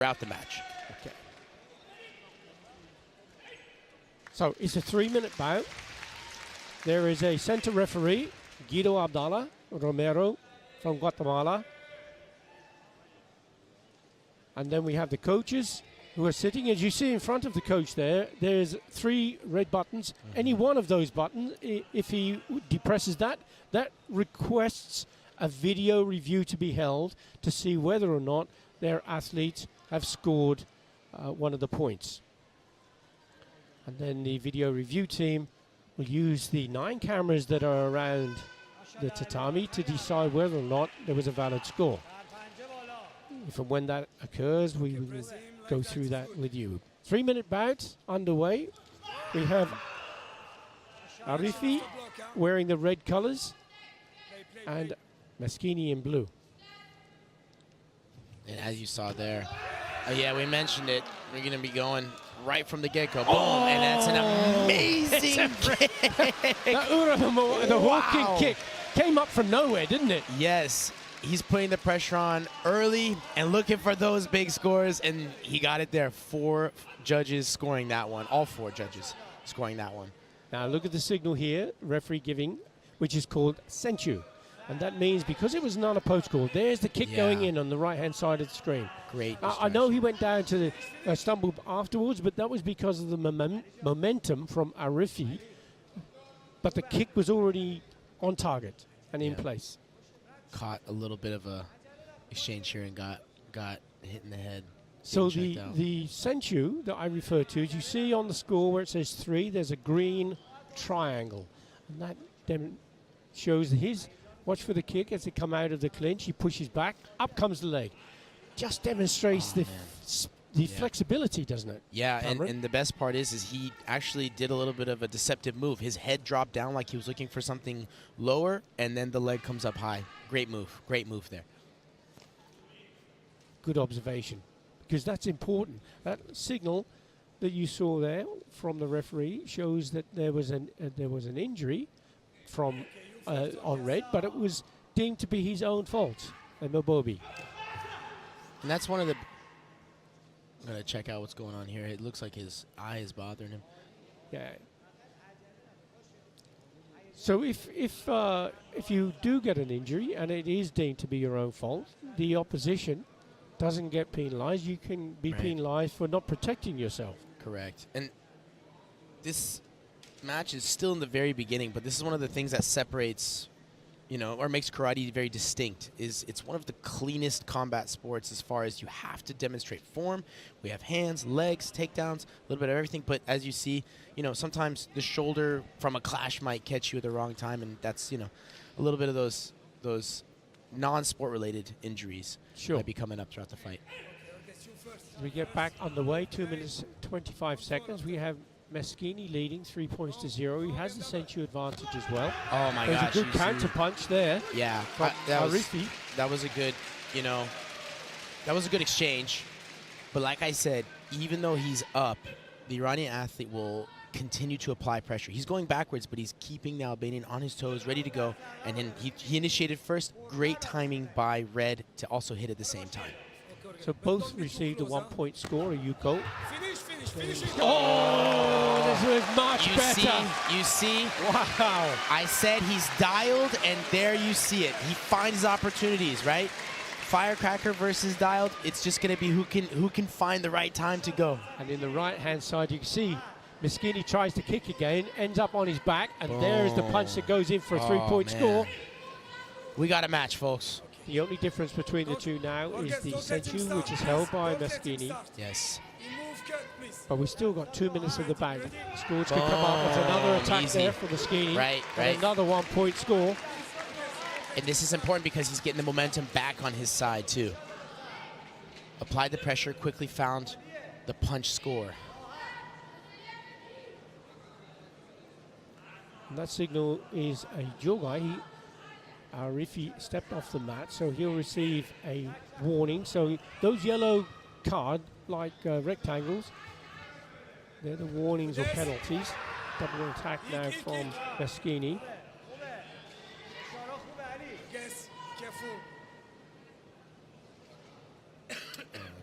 throughout the match. Okay. So it's a 3-minute bout. There is a center referee, Guido Abdallah Romero from Guatemala. And then we have the coaches who are sitting. As you see in front of the coach there's 3 red buttons. Any one of those buttons, if he depresses that requests a video review to be held to see whether or not their athletes have scored one of the points. And then the video review team will use the 9 cameras that are around the tatami to decide whether or not there was a valid score. If and when that occurs, we will go through that with you. 3-minute bout underway. We have Arifi wearing the red colors and Meschini in blue. And as you saw there, yeah, we mentioned it. We're going to be going right from the get-go. Boom, and that's an amazing kick. The walking kick came up from nowhere, didn't it? Yes. He's putting the pressure on early and looking for those big scores, and he got it there. 4 judges scoring that one. All 4 judges scoring that one. Now look at the signal here, referee giving, which is called senchu. And that means because it was not a post call, there's the kick going in on the right-hand side of the screen. Great. I know he went down to the stumble afterwards, but that was because of the momentum from Arifi. But the kick was already on target and in place. Caught a little bit of a exchange here and got hit in the head. So the senchu that I refer to, as you see on the score where it says 3, there's a green triangle. And that then shows his, watch for the kick as they come out of the clinch, he pushes back, up comes the leg. Just demonstrates the flexibility, doesn't it? Yeah, and the best part is he actually did a little bit of a deceptive move. His head dropped down like he was looking for something lower, and then the leg comes up high. Great move there. Good observation, because that's important. That signal that you saw there from the referee shows that there was an injury from on red, but it was deemed to be his own fault, Mobobi. And that's one of the. I'm gonna check out what's going on here. It looks like his eye is bothering him. Yeah. So if you do get an injury and it is deemed to be your own fault, the opposition doesn't get penalized. You can be penalized for not protecting yourself. Correct. And this match is still in the very beginning, but this is one of the things that separates, or makes karate very distinct. Is it's one of the cleanest combat sports as far as you have to demonstrate form. We have hands, legs, takedowns, a little bit of everything. But as you see, sometimes the shoulder from a clash might catch you at the wrong time, and that's a little bit of those non-sport related injuries might be coming up throughout the fight. We get back underway. 2 minutes 25 seconds. We have Meschini leading 3 points to 0. He has the senchu advantage as well. Oh my gosh! gosh! There's a good counter punch there. Yeah, that was a good, that was a good exchange. But like I said, even though he's up, the Iranian athlete will continue to apply pressure. He's going backwards, but he's keeping the Albanian on his toes, ready to go. And then he initiated first. Great timing by Red to also hit at the same time. So both received a 1-point score. A Yuko. Oh, this was much better. You see? Wow. I said he's dialed, and there you see it. He finds opportunities, right? Firecracker versus dialed. It's just going to be who can find the right time to go. And in the right-hand side, you can see Meschini tries to kick again, ends up on his back, and there's the punch that goes in for a 3-point score. We got a match, folks. The only difference between the two now is the senchu, which is held by Meschini. Yes. But we still got 2 minutes of the bout. Scores can come up with another attack there for Meschini. Right. Another 1-point score. And this is important because he's getting the momentum back on his side, too. Applied the pressure, quickly found the punch score. And that signal is a jogai. Arifi stepped off the mat, so he'll receive a warning. So those yellow card-like rectangles, they're the warnings or penalties. Double attack now from Meschini.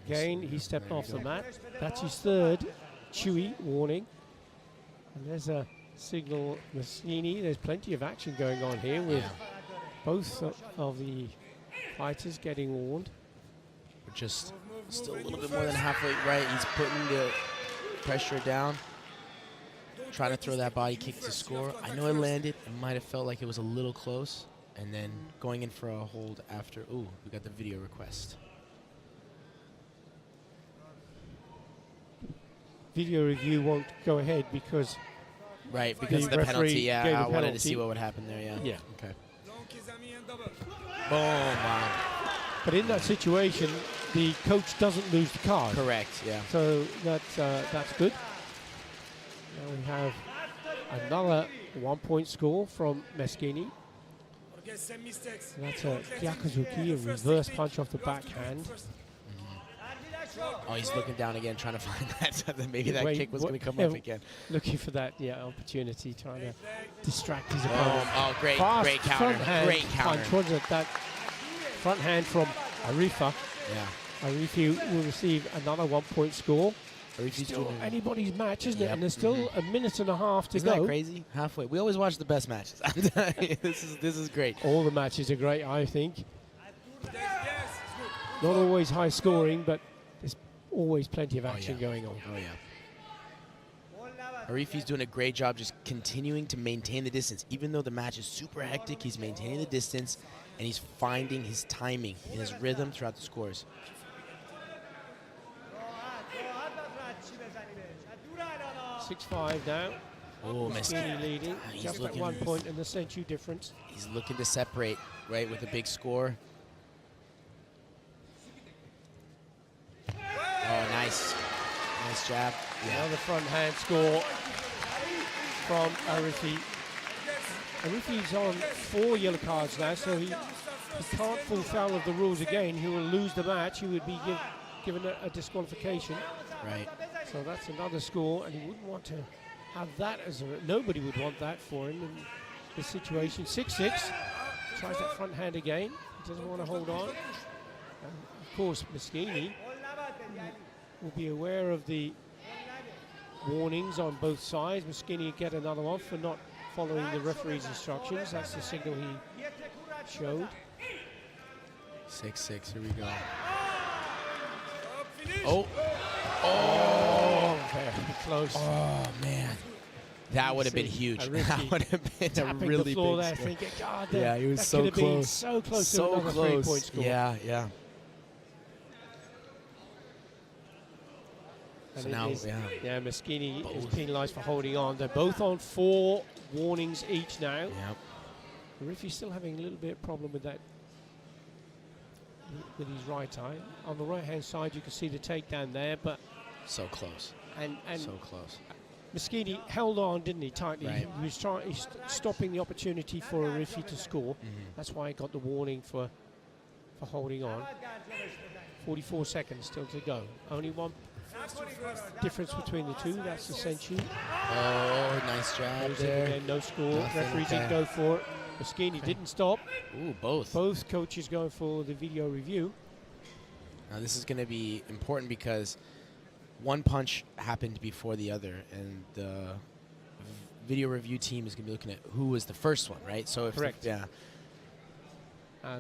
Again, he stepped There off you the go. mat. That's his third Chewy warning. And there's a signal, Maschini. There's plenty of action going on here with both of the fighters getting warned. We're just still a little bit more than halfway right. He's putting the pressure down, trying to throw that body kick to score. I know it landed. It might have felt like it was a little close. And then going in for a hold after. Ooh, we got the video request. Video review won't go ahead because Right, because of the referee penalty. gave Yeah, a I wanted to penalty. see what would happen there. Yeah. Yeah. Okay. Boom. Wow. But in that situation, the coach doesn't lose the card. Correct. Yeah. So that's good. Now we have another 1-point score from Meschini. And that's a Gyakuzuki, a reverse punch off the backhand. Oh, he's looking down again, trying to find that. So that maybe that Wait, kick was what- going to come yeah, up again. Looking for that opportunity, trying to distract his Boom. opponent. Oh, great, Fast great counter. front hand Great counter. punch, wasn't it? That front hand from Arifa. Yeah. Arifi will receive another 1-point score. Arifi's Still doing- anybody's match, isn't it? Yep. And there's still a minute and a half to Isn't go. that crazy? Halfway. We always watch the best matches. This is great. All the matches are great, I think. Not always high scoring, but there's always plenty of action going on. Oh, yeah. Arifi's doing a great job just continuing to maintain the distance. Even though the match is super hectic, he's maintaining the distance, and he's finding his timing and his rhythm throughout the scores. 6-5 now. Oh, Meschini leading. He's Just at looking- 1 point in the century difference. He's looking to separate, right, with a big score. Oh, nice. Nice jab. Yeah. Another front hand score from Arifi. Arifi's on 4 yellow cards now, so he can't fall foul of the rules again. He will lose the match. He would be given a disqualification. Right. So that's another score, and he wouldn't want to have that as a... Nobody would want that for him in this situation. 6-6. Tries that front hand again. He doesn't want to hold on. And of course, Meschini will be aware of the warnings on both sides. Meschini will get another one for not following the referee's instructions. That's the signal he showed. 6-6. Here we go. Oh. Oh, very close. Oh, man. That would have been See, huge. Arifi That would have been a Tapping really the floor big there, score. thinking, God, Yeah, he was that so could have been close. so close to So another close. 3-point score. Yeah, yeah. And So it now, is- yeah. Meschini is Both. penalised for holding on. They're both on 4 warnings each now. Yep. Arifi's still having a little bit of problem with that, with his right eye. On the right-hand side, you can see the takedown there, but So close. and So close. Meschini held on, didn't he, tightly? Right. He was he's stopping the opportunity for Arifi to score. Mhm. That's why he got the warning for holding on. 44 seconds still to go. Only one difference between the two. That's the century. Oh, nice jab Goes in there. again, no score. Nothing Referee didn't there. go for it. Meschini didn't stop. Ooh, both. Both coaches going for the video review. Now this is going to be important because one punch happened before the other, and the video review team is going to be looking at who was the first one, right? So if Correct. yeah.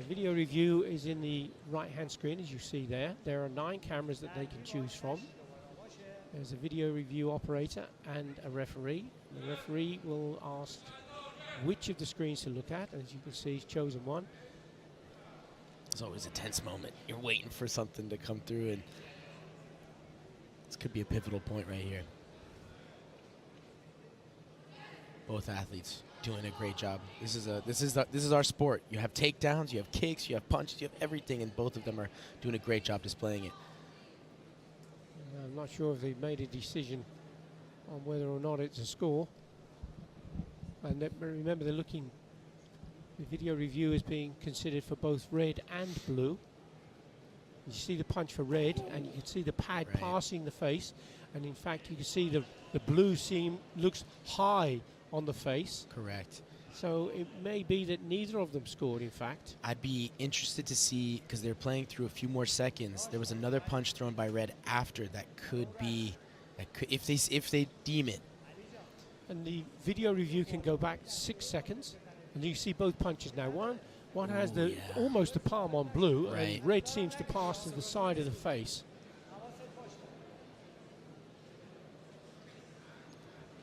Video review is in the right-hand screen, as you see there. There are 9 cameras that they can choose from. There's a video review operator and a referee. The referee will ask which of the screens to look at. As you can see, he's chosen one. It's always a tense moment. You're waiting for something to come through, and this could be a pivotal point right here. Both athletes doing a great job. This is our sport. You have takedowns, you have kicks, you have punches, you have everything, and both of them are doing a great job displaying it. I'm not sure if they've made a decision on whether or not it's a score. And remember, they're looking. The video review is being considered for both red and blue. You see the punch for red, and you can see the pad Right. passing the face. And in fact, you can see the blue looks high on the face. Correct. So it may be that neither of them scored, in fact. I'd be interested to see, because they're playing through a few more seconds. There was another punch thrown by Red after that could be, if they deem it. And the video review can go back 6 seconds, and you see both punches now. One has almost the palm on blue, Right. and Red seems to pass to the side of the face.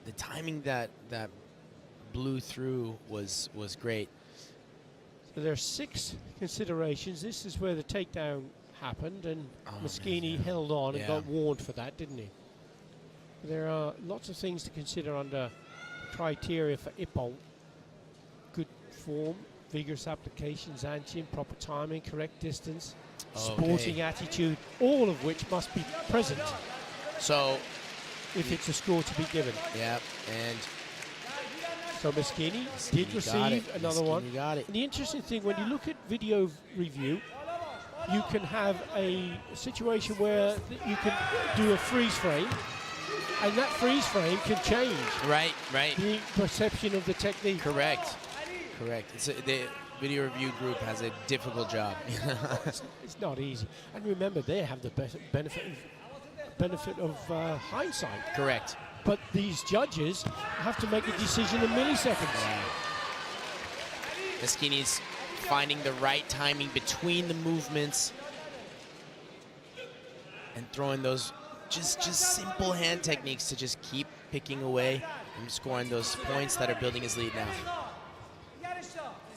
The timing that blew through was great. So there are 6 considerations. This is where the takedown happened, and Moschini held on and got warned for that, didn't he? There are lots of things to consider under criteria for Ippon. Good form, vigorous applications, anti, proper timing, correct distance, sporting attitude, all of which must be present. So, if it's a score to be given. Yeah, and so Moschini did receive another one. Got it. And the interesting thing, when you look at video review, you can have a situation where you can do a freeze frame, and that freeze frame can change. Right. The perception of the technique. Correct. The video review group has a difficult job. It's not easy. And remember, they have the benefit of hindsight. Correct. But these judges have to make a decision in milliseconds. Moschini's finding the right timing between the movements and throwing those just simple hand techniques to just keep picking away and scoring those points that are building his lead now.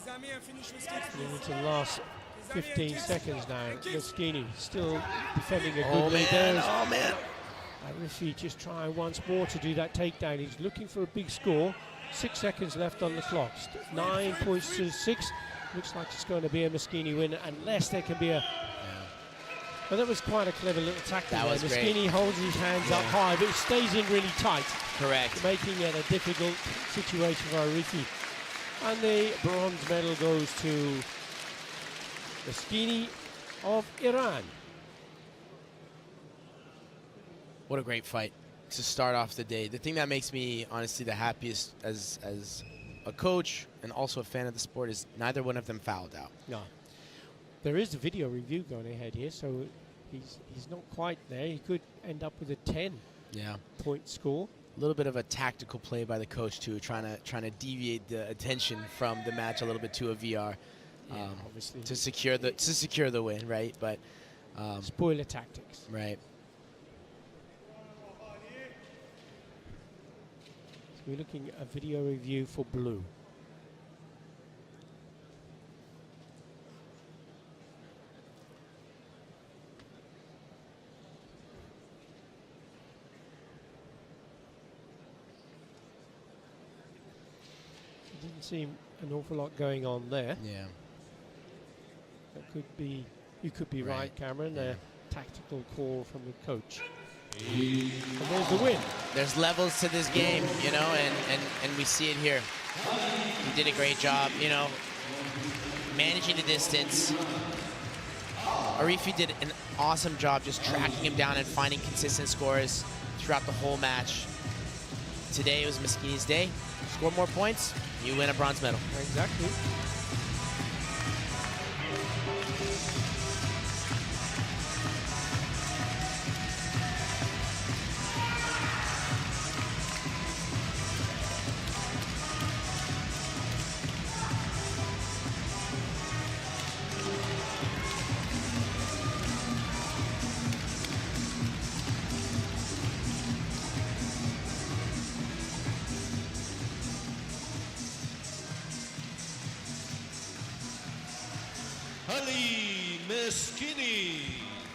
Getting into the last 15 seconds now. Moschini still defending a good lead there. Oh man! Rifi just trying once more to do that takedown. He's looking for a big score. 6 seconds left on the clock. 9 points to 6. Looks like it's going to be a Moschini win unless there can be a. Well, that was quite a clever little tactic. That was great. Moschini holds his hands up high, but it stays in really tight. Correct. Making it a difficult situation for Rifi. And the bronze medal goes to Moschini of Iran. What a great fight to start off the day. The thing that makes me honestly the happiest as a coach and also a fan of the sport is neither one of them fouled out. No. There is a video review going ahead here, so he's not quite there. He could end up with a 10-point score. A little bit of a tactical play by the coach too, trying to deviate the attention from the match a little bit to a VR, obviously to secure the win, right? But spoiler tactics, right? So we're looking at a video review for blue. Didn't seem an awful lot going on there. Yeah. That could be, you could be right, Cameron. A tactical call from the coach. And there's the win. There's levels to this game, you know, and we see it here. He did a great job, you know, managing the distance. Arifi did an awesome job just tracking him down and finding consistent scores throughout the whole match. Today it was Moschini's day. Score more points, you win a bronze medal. Exactly.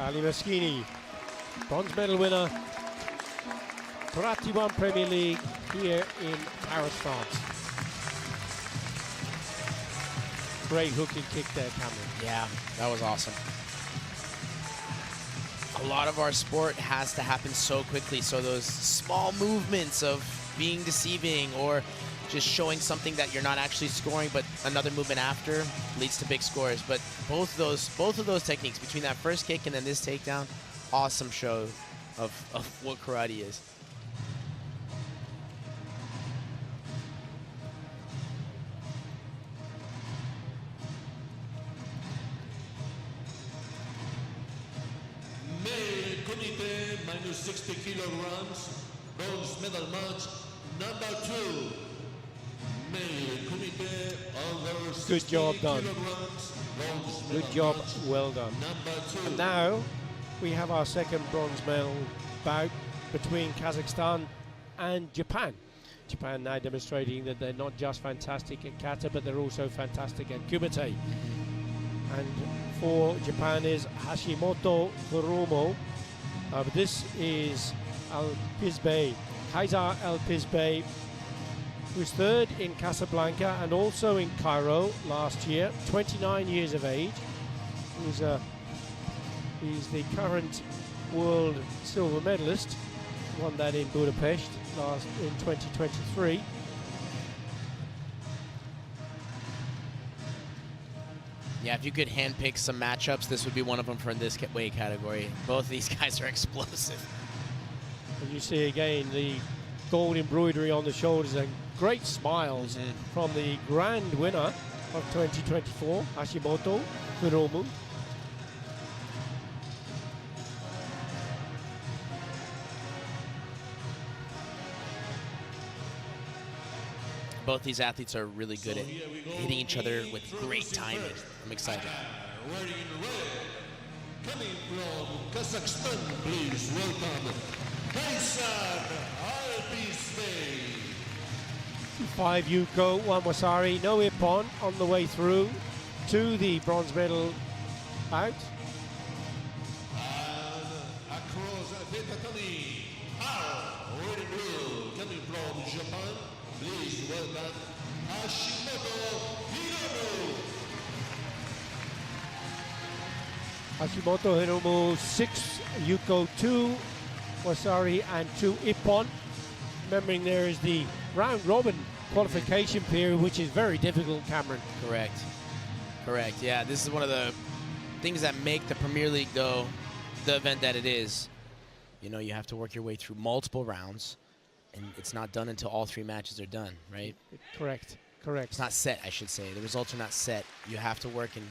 Ali Moschini, bronze medal winner, Karate1 Premier League here in Paris, France. Great hook and kick there, Cameron. Yeah, that was awesome. A lot of our sport has to happen so quickly, so those small movements of being deceiving or just showing something that you're not actually scoring, but another movement after leads to big scores. But both of those techniques, between that first kick and then this takedown, awesome show of what karate is. minus 60 kilograms, bronze medal match number 2. Male Kumite over 60 Good job done. kilograms, bronze Good medal job, match well done. number 2. And now we have our second bronze medal bout between Kazakhstan and Japan. Japan now demonstrating that they're not just fantastic at kata, but they're also fantastic at kumite. And for Japan is Hashimoto Hiromu. But this is Al-Pizbey, Kaiser Al-Pizbey, who's third in Casablanca and also in Cairo last year, 29 years of age. He's the current world silver medalist, won that in Budapest in 2023. Yeah, if you could handpick some matchups, this would be one of them for this weight category. Both of these guys are explosive. And you see again the gold embroidery on the shoulders and great smiles from the grand winner of 2024, Hashimoto Hiromu. Both these athletes are really good at hitting each other with great timing. I'm excited. Wearing red, coming from Kazakhstan, please welcome Kaiser Al-Pizbey. 5 Yuko, 1 Wasari, no Ippon on the way through to the bronze medal bout. And across the tatami, red and blue, coming from Japan, please welcome Hashimoto Hiromu. Hashimoto Hiromu, 6 Yuko, 2 Wasari and 2 Ippon. Remembering there is the round robin qualification period, which is very difficult, Cameron. Correct. Correct. Yeah, this is one of the things that make the Premier League, though, the event that it is. You know, you have to work your way through multiple rounds, and it's not done until all 3 matches are done, right? Correct. Correct. It's not set, I should say. The results are not set. You have to work and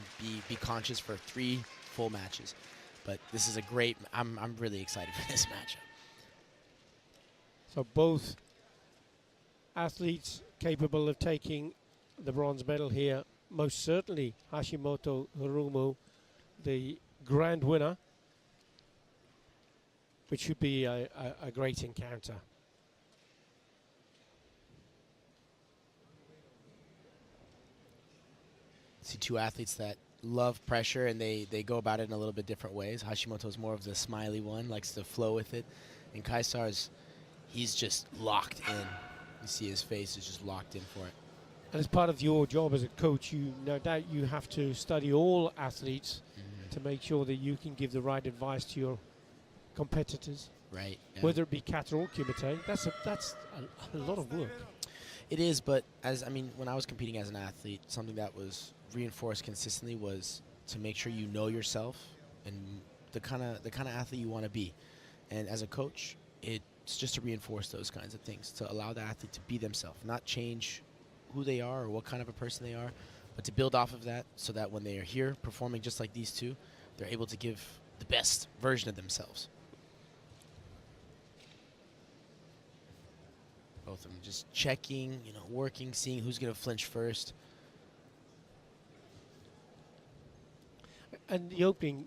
be conscious for 3 full matches. But this is a great. I'm really excited for this matchup. So both athletes capable of taking the bronze medal here. Most certainly Hashimoto Hiromu, the grand winner, which should be a great encounter. See 2 athletes that love pressure, and they go about it in a little bit different ways. Hashimoto's more of the smiley one, likes to flow with it. And Kaisar's, he's just locked in. You see his face is just locked in for it. And as part of your job as a coach, you no doubt you have to study all athletes to make sure that you can give the right advice to your competitors. Right. Yeah. Whether it be kata or kumite, that's a lot of work. It is, but when I was competing as an athlete, something that was reinforced consistently was to make sure you know yourself and the kind of athlete you want to be. And as a coach, it's just to reinforce those kinds of things, to allow the athlete to be themselves, not change who they are or what kind of a person they are, but to build off of that so that when they are here performing just like these 2, they're able to give the best version of themselves. Both of them just checking, working, seeing who's going to flinch first. And the opening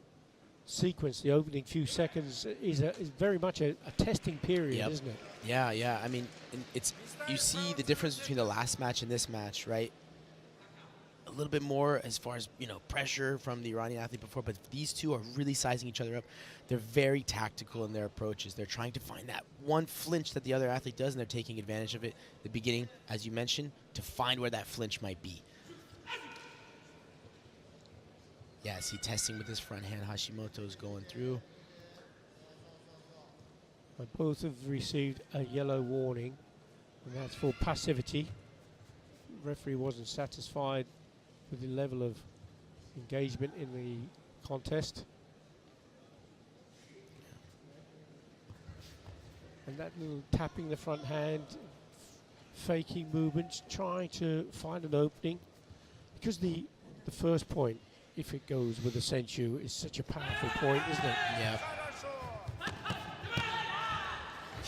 sequence, the opening few seconds is very much a testing period, isn't it? Yeah. You see the difference between the last match and this match, right? A little bit more as far as, pressure from the Iranian athlete before, but these 2 are really sizing each other up. They're very tactical in their approaches. They're trying to find that one flinch that the other athlete does, and they're taking advantage of it at the beginning, as you mentioned, to find where that flinch might be. Yeah, see, testing with his front hand. Hashimoto's going through. And both have received a yellow warning, and that's for passivity. The referee wasn't satisfied with the level of engagement in the contest. And that little tapping the front hand, faking movements, trying to find an opening. Because the first point, if it goes with a sensu, is such a powerful point, isn't it? Yeah.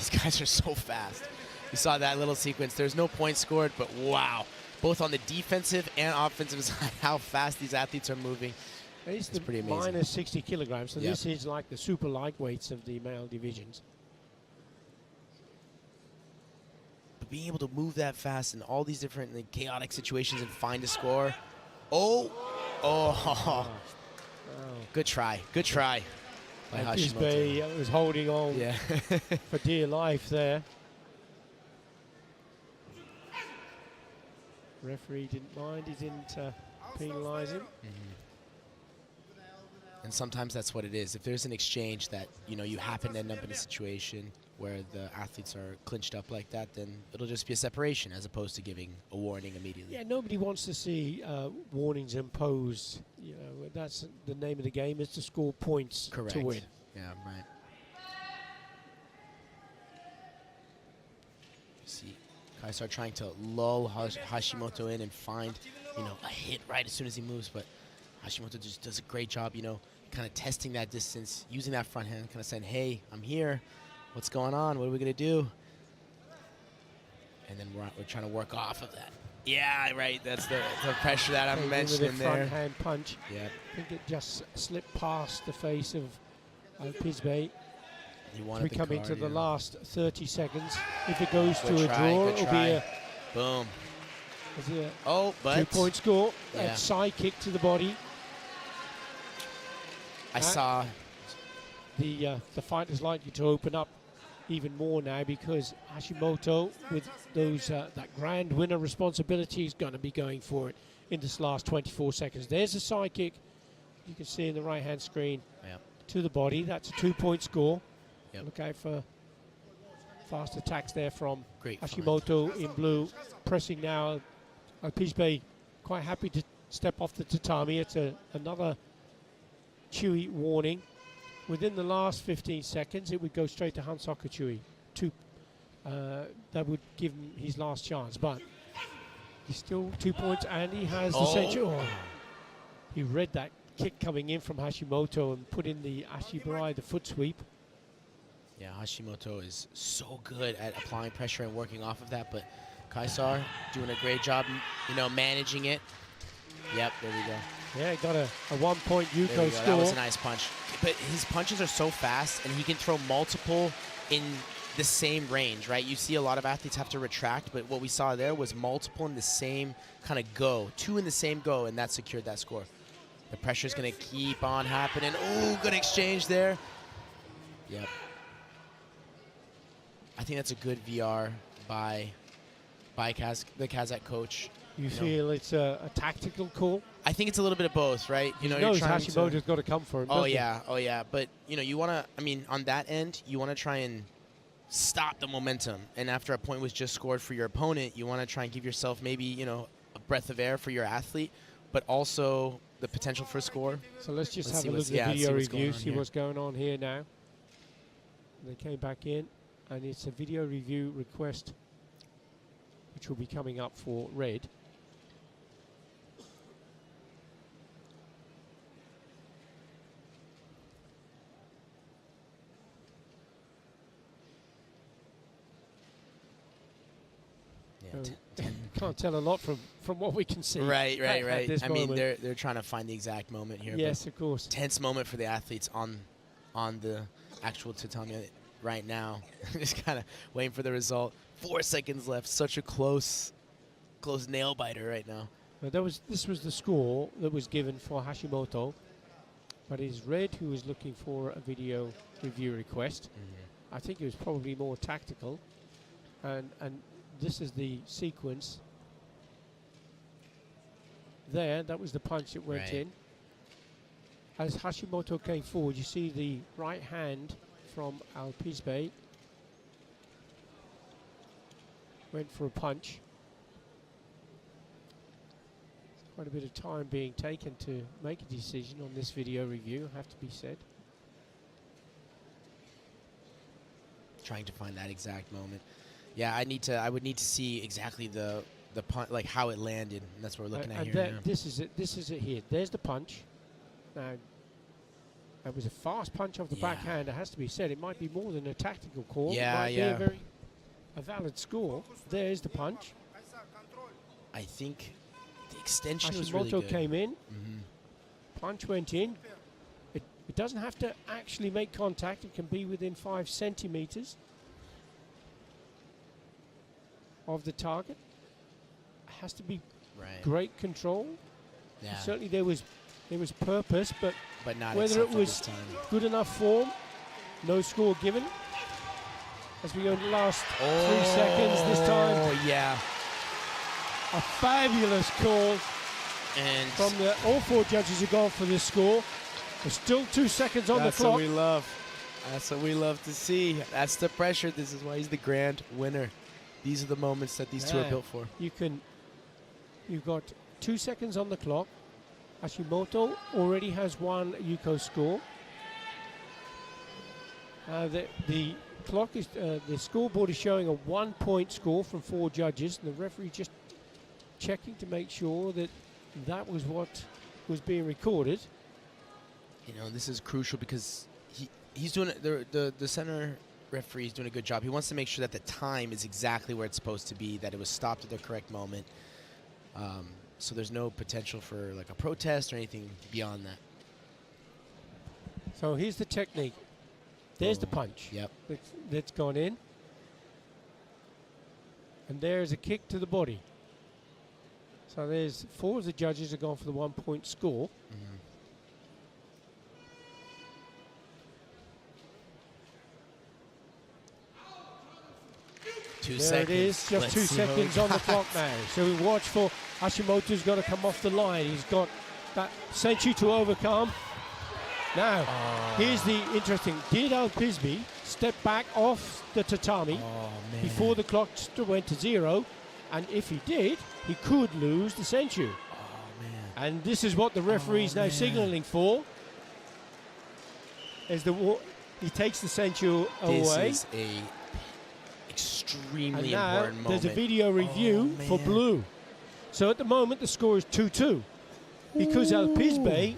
These guys are so fast. You saw that little sequence. There's no point scored, but wow. Both on the defensive and offensive side, how fast these athletes are moving. It's pretty amazing. minus 60 kilograms, so Yep. this is like the super lightweights of the male divisions. But being able to move that fast in all these different chaotic situations and find a score. Oh, good try, good try by Hashimoto. Kisbei was holding on Yeah. for dear life there. Referee didn't mind, he didn't penalize him. And sometimes that's what it is. If there's an exchange that, you happen to end up in a situation where the athletes are clinched up like that, then it'll just be a separation as opposed to giving a warning immediately. Yeah, nobody wants to see warnings imposed. That's the name of the game, is to score points Correct. to win. Yeah, right. See, Kaisar trying to lull Hashimoto in and find, a hit right as soon as he moves, but Hashimoto just does a great job, kind of testing that distance, using that front hand, kind of saying, hey, I'm here. What's going on? What are we going to do? And then we're trying to work off of that. Yeah, right. That's the pressure that I'm mentioning with a there. front hand punch. Yeah. I think it just slipped past the face of Kisbei. We're coming to the last 30 seconds. If it goes to a try, draw, good it'll try. be a Boom. Oh, but 2-point score. Yeah. A side kick to the body. I saw The fight is likely to open up even more now because Hashimoto, with those that grand winner responsibility, is going to be going for it in this last 24 seconds. There's a side kick. You can see in the right-hand screen to the body. That's a 2-point score. Yep. Look out for fast attacks there from Great Hashimoto in blue. Pressing now. Kisbei quite happy to step off the tatami. It's another Chewy warning. Within the last 15 seconds, it would go straight to Hansoku Chewy. That would give him his last chance, but he's still 2 points, and he has the century. Oh. He read that kick coming in from Hashimoto and put in the Ashibarai, the foot sweep. Yeah, Hashimoto is so good at applying pressure and working off of that, but Kaisar doing a great job, managing it. Yep, there we go. Yeah, he got a 1-point Yuko score. That was a nice punch. But his punches are so fast, and he can throw multiple in the same range, right? You see a lot of athletes have to retract, but what we saw there was multiple in the same kind of go. 2 in the same go, and that secured that score. The pressure's going to keep on happening. Oh, good exchange there. Yep. I think that's a good VR by the Kazakh coach. You feel it's a tactical call? I think it's a little bit of both, right? He knows Hashimoto's got to come for him. Oh yeah. But you want to. On that end, you want to try and stop the momentum. And after a point was just scored for your opponent, you want to try and give yourself maybe a breath of air for your athlete, but also the potential for a score. So let's have a look at the video review, see what's going on here now. They came back in, and it's a video review request, which will be coming up for red. Can't tell a lot from what we can see. Right. At this moment. They're trying to find the exact moment here. Yes, of course. Tense moment for the athletes on the actual tatami right now. Just kind of waiting for the result. 4 seconds left. Such a close nail biter right now. This was the score that was given for Hashimoto, but it's Red who was looking for a video review request. I think it was probably more tactical, and this is the sequence. That was the punch that went in. As Hashimoto came forward, you see the right hand from Kisbei went for a punch. Quite a bit of time being taken to make a decision on this video review, have to be said. Trying to find that exact moment. Yeah, I would need to see exactly the punch, like how it landed. And that's what we're looking at here. This is it. This is it here. There's the punch. Now, That was a fast punch off the Yeah. backhand. It has to be said. It might be more than a tactical call. Yeah, it might yeah. be a valid score. There's the punch. I think the extension was really Hashimoto good. came in. Mhm. Punch went in. It doesn't have to actually make contact. It can be within 5 centimeters of the target. It has to be Right. great control. Yeah. Certainly there was purpose, but But not whether it acceptable was this time. good enough form, no score given. As we go to the last 3 seconds this time, Oh, yeah. a fabulous call And from all 4 judges have gone for this score. There's still 2 seconds on the that's clock. what we love. That's what we love to see. That's the pressure. This is why he's the grand winner. These are the moments that these two are Yeah. built for. You've got 2 seconds on the clock. Hashimoto already has 1 Yuko score. The clock is the scoreboard is showing a 1-point score from 4 judges, and the referee just checking to make sure that that was what was being recorded. You know, this is crucial because he's doing the center referee is doing a good job. He wants to make sure that the time is exactly where it's supposed to be, that it was stopped at the correct moment. So there's no potential for like a protest or anything beyond that. So here's the technique. There's the punch. Yep. That's gone in. And there's a kick to the body. So there's 4 of the judges have gone for the 1-point score. Mm-hmm. 2 There seconds. it is, just Let's 2 see what we seconds on the got. clock now. So we watch for Hashimoto's got to come off the line. He's got that Senchu to overcome. Now, here's the interesting. Did Al-Pisby step back off the tatami Oh, man. before the clock went to 0? And if he did, he could lose the Senchu. Oh, man. And this is what the referee's now man. signaling for. As he takes the Senchu away. This is a extremely And now important moment. there's a video review for man. blue. So at the moment the score is 2-2 because Al-Pisbe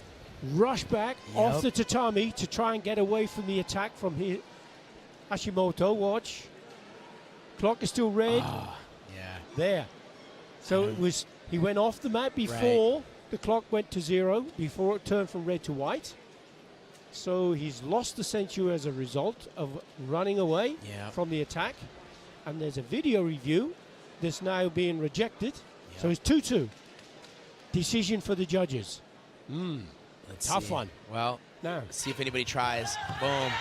rushed back off the tatami to try and get away from the attack from Hashimoto. Watch. Clock is still red. Yeah. There. So he went off the mat before the clock went to 0, before it turned from red to white. So he's lost the Senchu as a result of running away from the attack. And there's a video review that's now being rejected. So it's 2-2. Decision for the judges. Let's Tough see. one. Well, Now, let's see if anybody tries. Boom.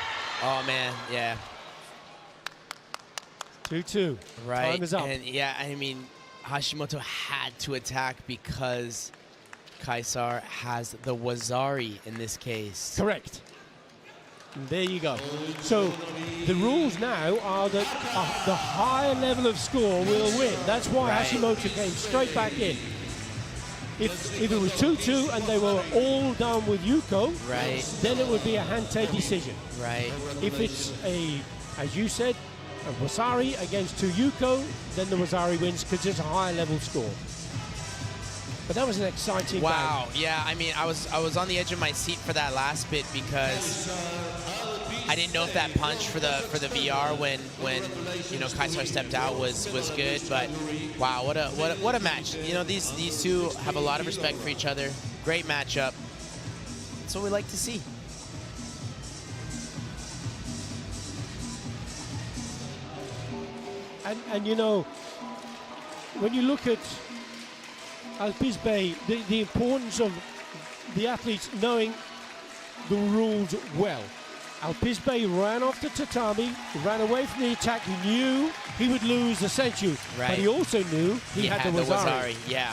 Oh, man. Yeah. 2-2. Right. Time is up. And yeah, I mean, Hashimoto had to attack because Kaisar has the Wazari in this case. Correct. And there you go. So the rules now are that the higher level of score will win. That's why Hashimoto came straight back in. If it was 2-2 and they were all done with Yuko, then it would be a Hante decision. Right. If it's as you said, a Wasari against 2 Yuko, then the Wasari wins because it's a higher level score. But that was an exciting Wow. Yeah, I mean, I was on the edge of my seat for that last bit because I didn't know if that punch for the VR when you know Kaisar stepped out was good, but wow, what a match. You know, these two have a lot of respect for each other. Great matchup. That's what we like to see. And you know, when you look at Al-Pisbe, the importance of the athletes knowing the rules well. Al-Pisbe ran off the tatami, ran away from the attack. He knew he would lose the Senchu, but he also knew he had the Wazari. Yeah.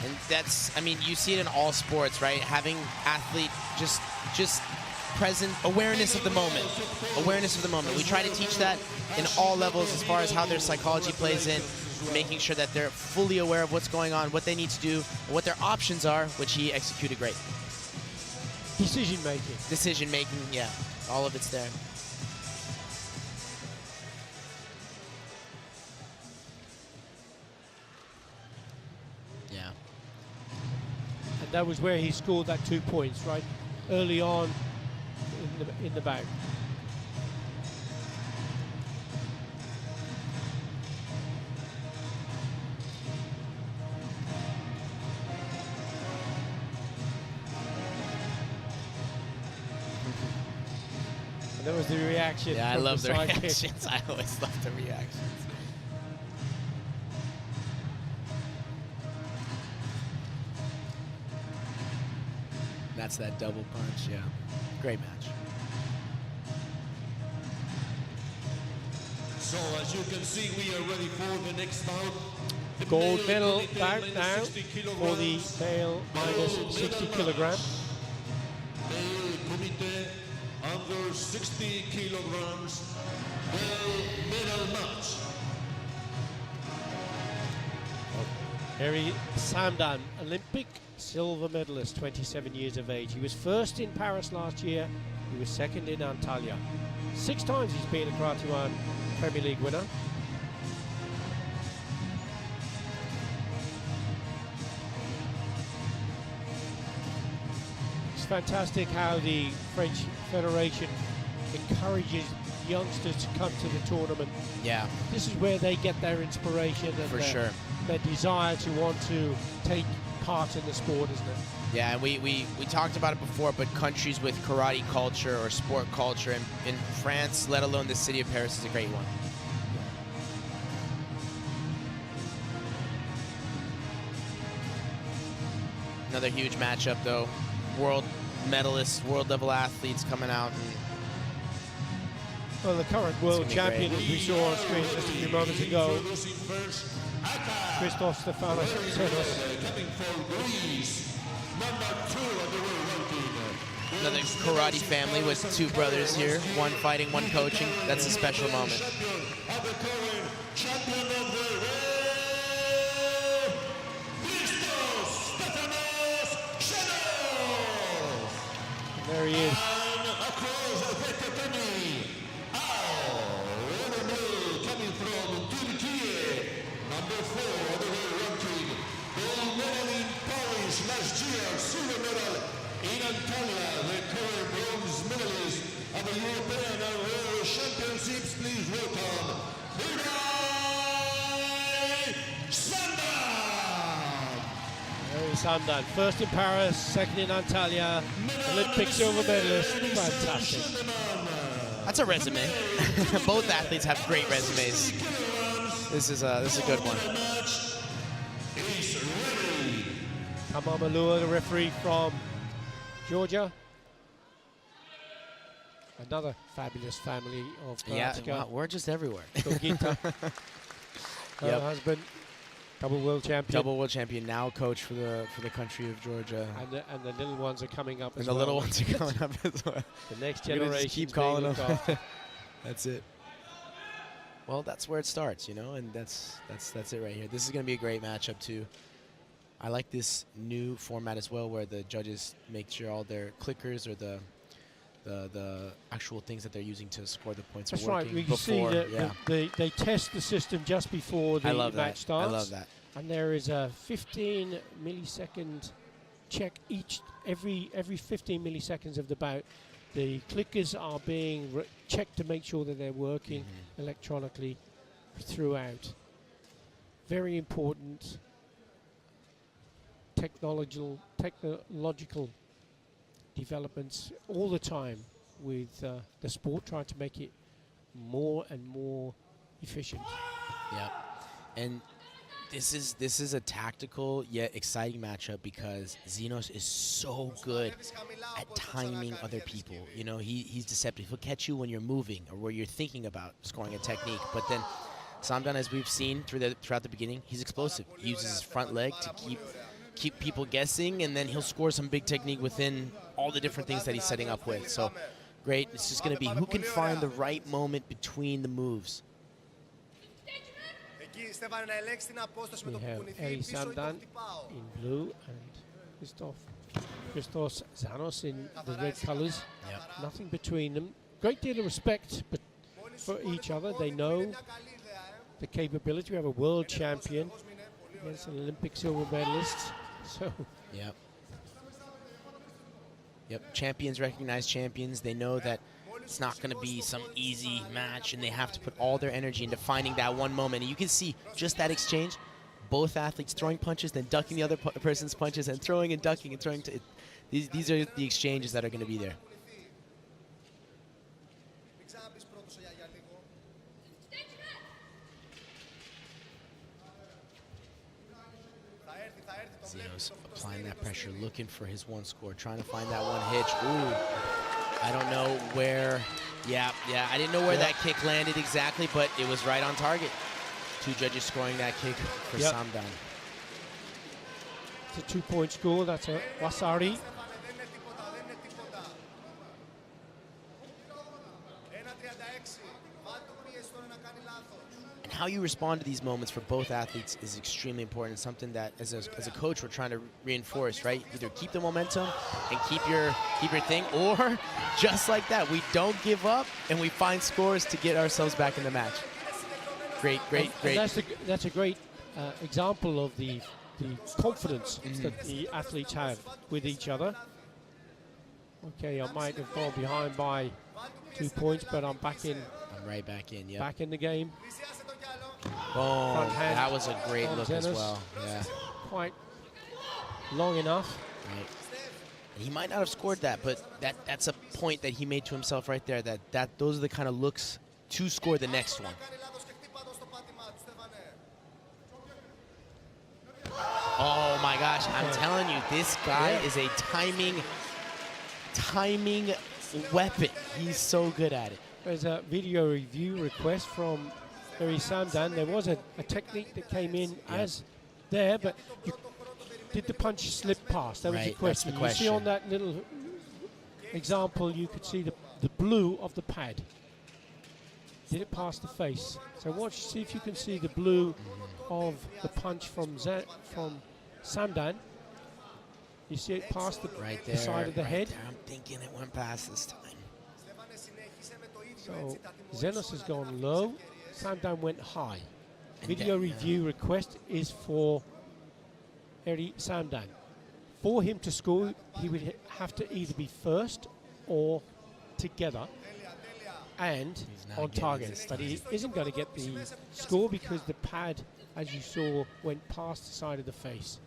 And that's, I mean, you see it in all sports, right? Having athlete just present awareness of the moment. Awareness of the moment. We try to teach that in all levels as far as how their psychology plays in, making sure that they're fully aware of what's going on, what they need to do, and what their options are, which he executed great. Decision making. Decision making, yeah. All of it's there. Yeah. And that was where he scored that 2 points, right? Early on, in the bout. And that was the reaction. Yeah, I from love the sidekick. reactions. I always love the reactions. That's that double punch, yeah. Great match. So as you can see, we are ready for the next bout. The Gold male medal Kumite bout minus now 60 for the kilograms. male minus 60 kilogram. Male Kumite under 60 kilograms. Male medal match. Harry Samdan, Olympic silver medalist, 27 years of age. He was first in Paris last year. He was second in Antalya. 6 times he's been a Karate1 Premier League winner. It's fantastic how the French Federation encourages youngsters to come to the tournament. Yeah, This is where they get their inspiration and for sure. their desire to want to take part in the sport, isn't it? Yeah, and we talked about it before, but countries with karate culture or sport culture in France, let alone the city of Paris, is a great one. Another huge matchup, though. World medalists, world level athletes coming out. And Well, the current world gonna be champion, great. as we saw on screen just a few moments ago, Introducing first, Aka. Christos Stefanos Tsenos. Coming from Greece, number 2 on the world ranking. another karate family with 2 brothers here, one fighting, one coaching. That's a special moment. Champion of the current champion of the world, Christos Stefanos Tsenos. There he is. And across the Vecatani, coming from Turkey, number 4 on the world ranking, gold medal in Paris last year, silver medal in Antalya, the current bronze medalist of the European and World Championships. Please welcome Harry Samdan. Harry Samdan, first in Paris, second in Antalya, Olympic silver medalist. Fantastic. That's a resume. Both athletes have great resumes. This is a good one. Kamamalua, the referee from Georgia. Another fabulous family of Yeah, karateka. wow, we're just everywhere. Gogita, her Yep. husband, double world champion. Double world champion, now coach for the country of Georgia. And the little ones are coming up And as the well. little ones are coming up as well. The next We're gonna generation. just keep calling them. That's it. Well, that's where it starts, you know, and that's it right here. This is going to be a great matchup too. I like this new format as well, where the judges make sure all their clickers or the actual things that they're using to score the points That's are right. working We can see before. that yeah, they test the system just before the I love match that. starts. I love that. And there is a 15 millisecond check every 15 milliseconds of the bout. The clickers are being checked to make sure that they're working electronically throughout. Very important technological developments all the time with the sport, trying to make it more and more efficient. Yep. And this is a tactical yet exciting matchup because Xenos is so good at timing other people. You know, he's deceptive. He'll catch you when you're moving or where you're thinking about scoring a technique. But then Samdan, as we've seen throughout the beginning, he's explosive. He uses his front leg to keep people guessing, and then he'll score some big technique within all the different things that he's setting up with. So great. It's just going to be who can find the right moment between the moves. We have Harry Samdan in blue and Christos Zanos in the red colours. Yep. Nothing between them. Great deal of respect for each other. They know the capability. We have a world champion against an Olympic silver medalist. So Yep. Yep, champions recognize champions. They know that it's not going to be some easy match, and they have to put all their energy into finding that one moment. And you can see just that exchange, both athletes throwing punches, then ducking the other person's punches, and throwing and ducking and throwing. These are the exchanges that are going to be there. Zeno's applying that pressure, looking for his one score, trying to find that one hitch. Ooh, I don't know where. Yeah, I didn't know where that kick landed exactly, but it was right on target. Two judges scoring that kick for Samdan. It's a 2-point score. That's a Wasari. And how you respond to these moments for both athletes is extremely important. It's something that, as a coach, we're trying to reinforce, right? Either keep the momentum and keep your thing, or just like that, we don't give up and we find scores to get ourselves back in the match. Great. And that's a great example of the confidence that the athletes have with each other. Okay, I might have gone behind by 2 points, but I'm back in. I'm right back in. Yeah. Back in the game. Boom. That was a great look as well. Yeah. Quite long enough. Right. He might not have scored that, but that's a point that he made to himself right there. That those are the kind of looks to score the next one. Oh my gosh, I'm telling you, this guy is a timing weapon. He's so good at it. There's a video review request from Barry Samdan. There was a technique that came in as there, but did the punch slip past? That was the question. That's the question. You see on that little example, you could see the blue of the pad. Did it pass the face? So watch, see if you can see the blue of the punch from Samdan. You see it past the side of the head. There. I'm thinking it went past this time. So Zenos has gone low. Samdan went high. Video review request is for Eri Samdan. For him to score, he would have to either be first or together and on target. But he isn't going to get the score because the pad, as you saw, went past the side of the face.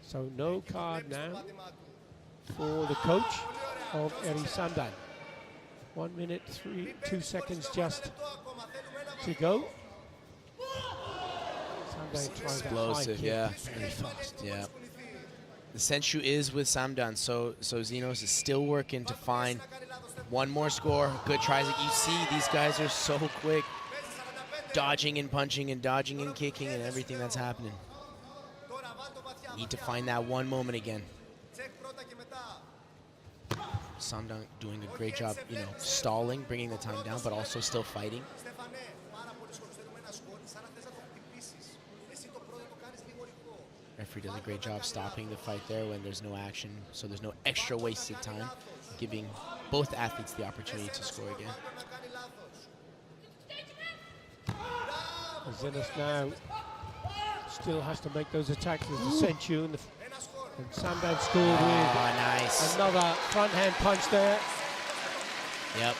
So no card now for the coach of Eri Samdan. 1 minute, 2 seconds just to go. Explosive, very fast. Yeah. The Senshu is with Samdan, so Zenos is still working to find one more score. Good tries. You see, these guys are so quick, dodging and punching and dodging and kicking and everything that's happening. Need to find that one moment again. Samdan doing a great job, stalling, bringing the time down, but also still fighting. Referee does a great job stopping the fight there when there's no action, so there's no extra wasted time, giving both athletes the opportunity to score again. Zenos now still has to make those attacks with the Senshu, and Samdan scored with another front hand punch there. Yep.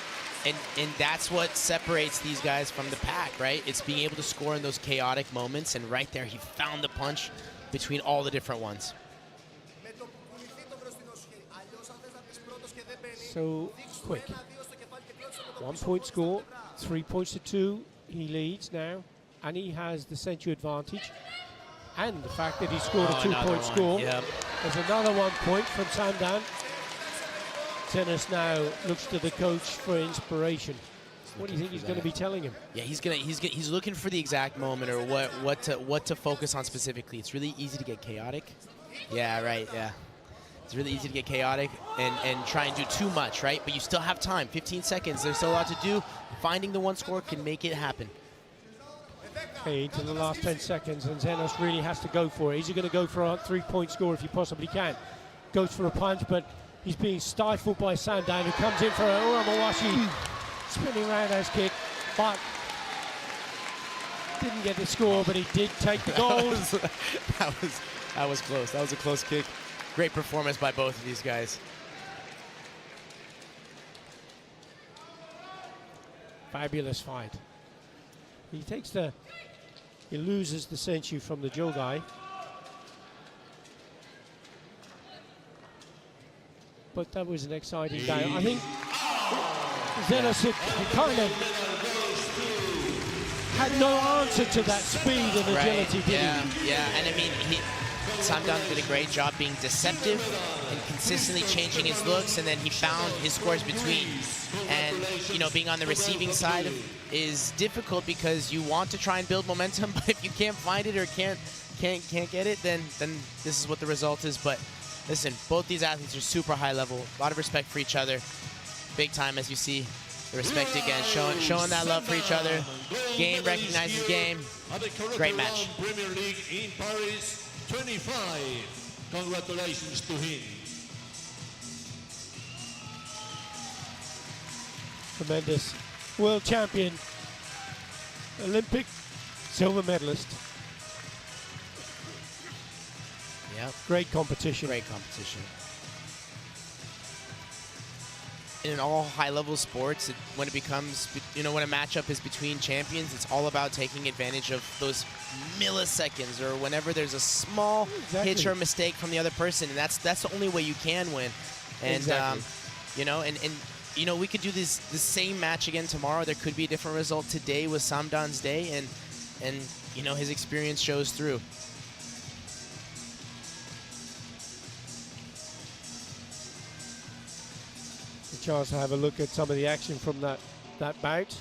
And that's what separates these guys from the pack, right? It's being able to score in those chaotic moments, and right there he found the punch between all the different ones. So quick. 1 point score, 3 points to 2. He leads now, and he has the Senshu advantage. And the fact that he scored a 2 point score. Yep. There's another 1 point from Samdan. Zenos now looks to the coach for inspiration. What do you think he's going to be telling him? Yeah, he's looking for the exact moment, or what to focus on specifically. It's really easy to get chaotic. Yeah, right. Yeah, it's really easy to get chaotic and try and do too much, right? But you still have time. 15 seconds. There's still a lot to do. Finding the one score can make it happen. Okay, into the last 10 seconds, and Zenos really has to go for it. Is he going to go for a 3 point score if he possibly can? Goes for a punch, but he's being stifled by Samdan, who comes in for a Uramawashi spinning roundhouse kick, but didn't get the score, but he did take the goal. That was close. That was a close kick. Great performance by both of these guys. Fabulous fight. He loses the senchu from the Joe guy. But that was an exciting game. I think Zenos had kind of had no answer to that speed and agility, did he? Yeah, and I mean, Samdan did a great job being deceptive and consistently changing his looks, and then he found his scores between. And, you know, being on the receiving side is difficult because you want to try and build momentum, but if you can't find it or can't get it, then this is what the result is. But listen, both these athletes are super high level, a lot of respect for each other. Big time, as you see, the respect again, showing that love for each other. Game recognizes game. Great match. Premier League in Paris 25. Congratulations to him. Tremendous. World champion, Olympic silver medalist. Yep. Great competition. Great competition. In all high-level sports, when it becomes, you know, when a matchup is between champions, it's all about taking advantage of those milliseconds or whenever there's a small hitch or mistake from the other person, and that's the only way you can win. And you know, and you know, we could do the same match again tomorrow. There could be a different result. Today was Samdan's day, and you know, his experience shows through. A chance to have a look at some of the action from that bout.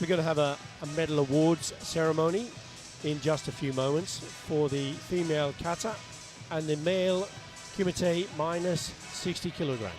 We're going to have a medal awards ceremony in just a few moments for the female kata and the male kumite minus 60 kilogram.